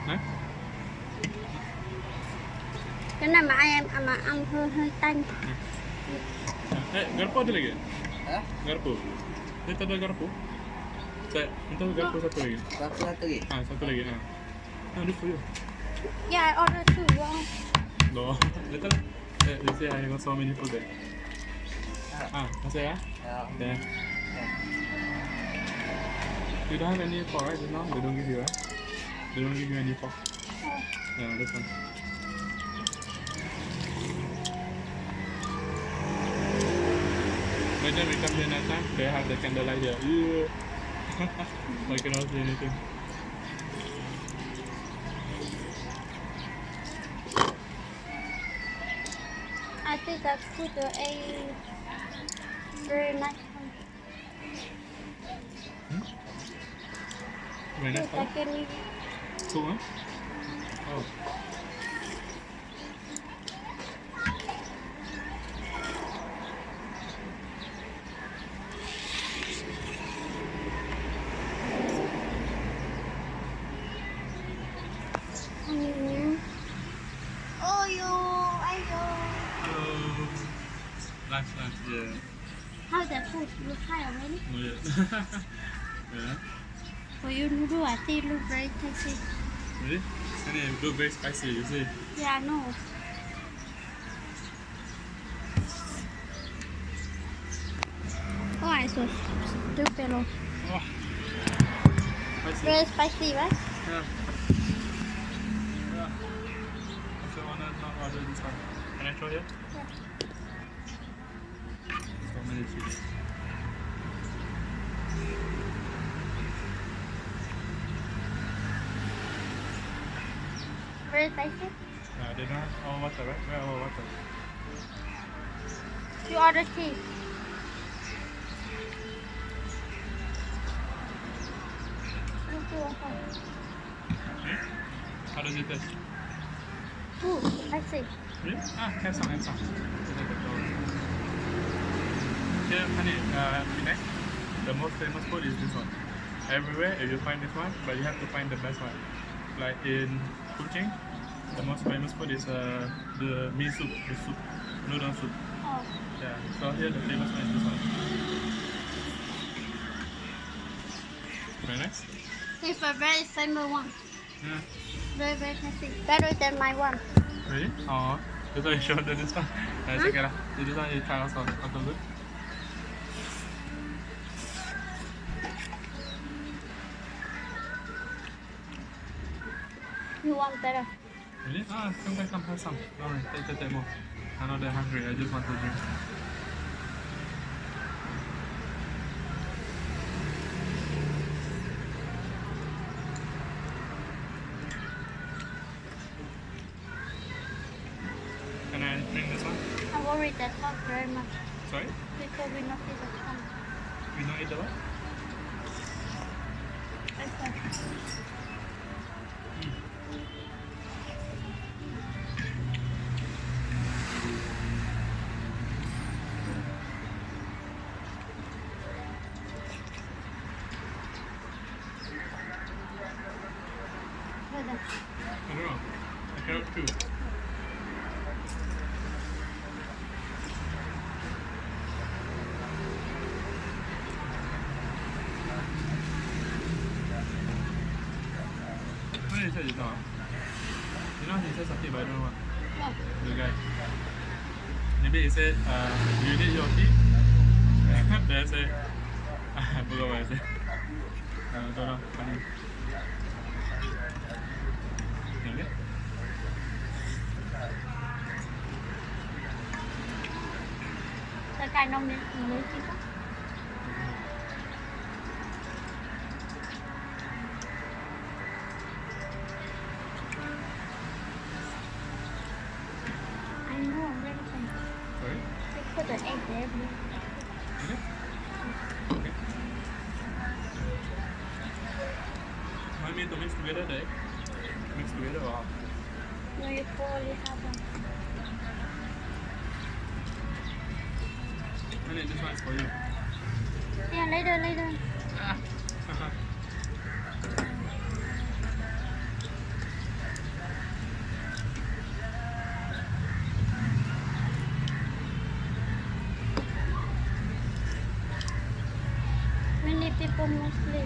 Hả? Cái này mà ăn hơi tanh. Garpu ada lagi? Hah? Garpu. Itu ada garpu? Saya, itu garpu satu lagi. Satu lagi. Satu lagi. This for you. Yeah, I ordered two. Wow. No, later. They say I got so many food there. Masih ya? Ya. Yeah. You don't have any pork, right? Just now they don't give you, right? They don't give you any pork. Yeah, this one. Imagine we come here next time, they have the candlelight here. Yeah. I cannot see anything. I think that's good. A very nice one. Very nice Yes, I color. can eat. Cool, huh? Oh. Lunch, yeah. How's that food? You try already? No, yeah. Yeah. For you noodle, I think look very tasty. Really? And it look very spicy, you see? Yeah, I know. Oh, I so stupid. Oh. Spicy. Very spicy, right? Yeah. Yeah. Also wanna not order this one. Can I try here? Yeah. So many chili. Very spicy. They don't have all water, right? Where all water? You order cheese. How does it taste? Ooh, spicy. Really? Have some, have some. Here, honey, Penang, the most famous food is this one. Everywhere you find this one, but you have to find the best one. Like in Kuching, the most famous food is the mee soup, the soup, noodle soup. Oh. Yeah, so here the famous one is this one. Very nice. It's a very famous one. Yeah. Very, very tasty. Better than my one. Really? Oh, that's why you showed this one. It's okay lah. This one you try also. Also good. You want better? Really? Come back, come have some. Alright, take more. I'm not that hungry. I just want to drink. Can I drink this one? I'm worried that not very much. Sorry? Because we not eat the tongue. We don't eat the what? I don't know. I cannot chew. What did he say just now? You know he said something but I don't know what. The guy. Maybe he said, do you need your tea? Then I say, I forgot what I said. Don't know, funny. Okay. The guy nông đi, người chi đó. I know everything. Sorry? They put the egg there. Okay. Okay. Want me to mix together the egg? Mix together or how? No, you probably have one. Honey, this one is for you. Yeah, later. Ah. people mostly.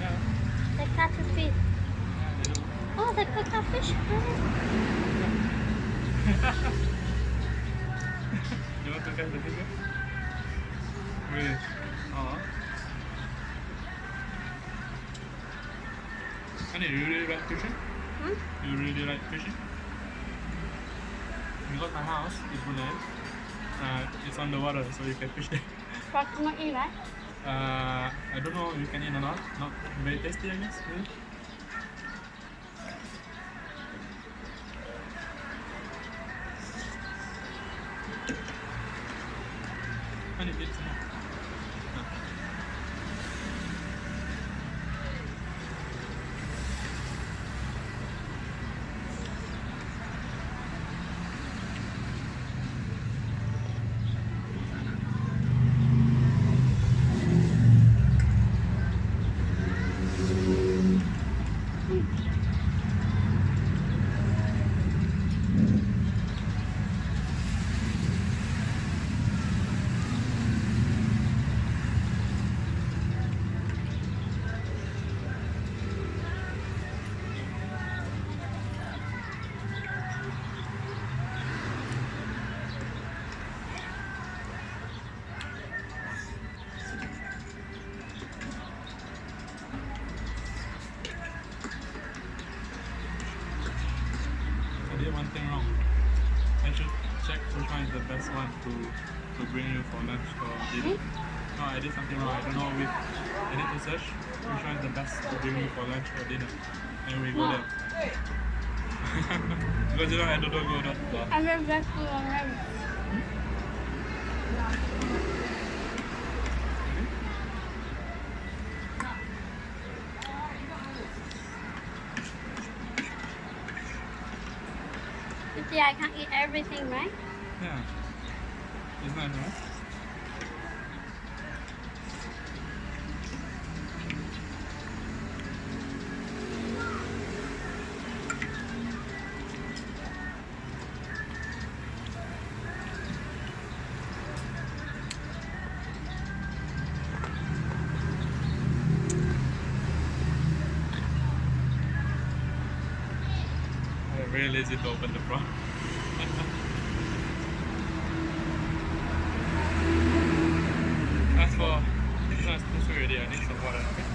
Yeah. They catch a fish. Yeah, they do. Oh, they cook a fish. You want to catch the fish? Really? Oh. Honey, you really like fishing? Hmm? You really like fishing? Because my house is Brunei. It's on the water, so you can fish there. But not eat, right? I don't know if you can eat or not. Not very tasty, I guess. Really. Honey, eat some more. I did one thing wrong. I should check which one is the best one to bring you for lunch or dinner. No, I did something wrong. I don't know which. I need to search which one is the best to bring you for lunch or dinner. And we go there. Because you know I don't go that far. I'm very grateful already. You see, I can't eat everything, right? Yeah. It's nice, right? I'm very lazy to open the prawn. As for this one's too sweet already, I need some water. Okay?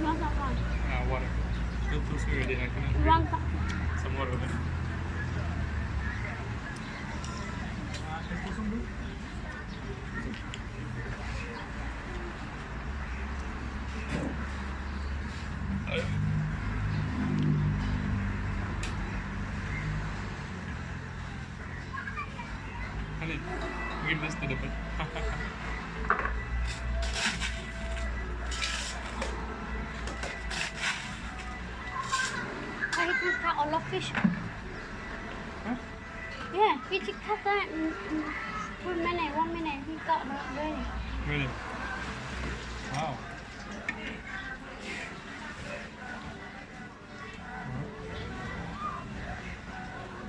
Not that one. Water. Still too sweet already, I cannot drink. Wrong. Some water okay? Can I put some blue? Honey, give this to the bird. I can cut all of fish. Huh? Yeah, he just cut that in 2 minutes, 1 minute. He got it ready. Really? Wow.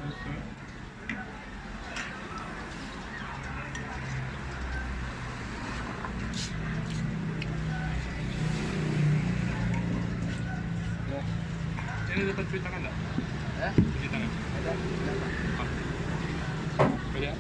That's good. Ini dapat cuci tangan tak? Cuci tangan. Ada. Boleh ya?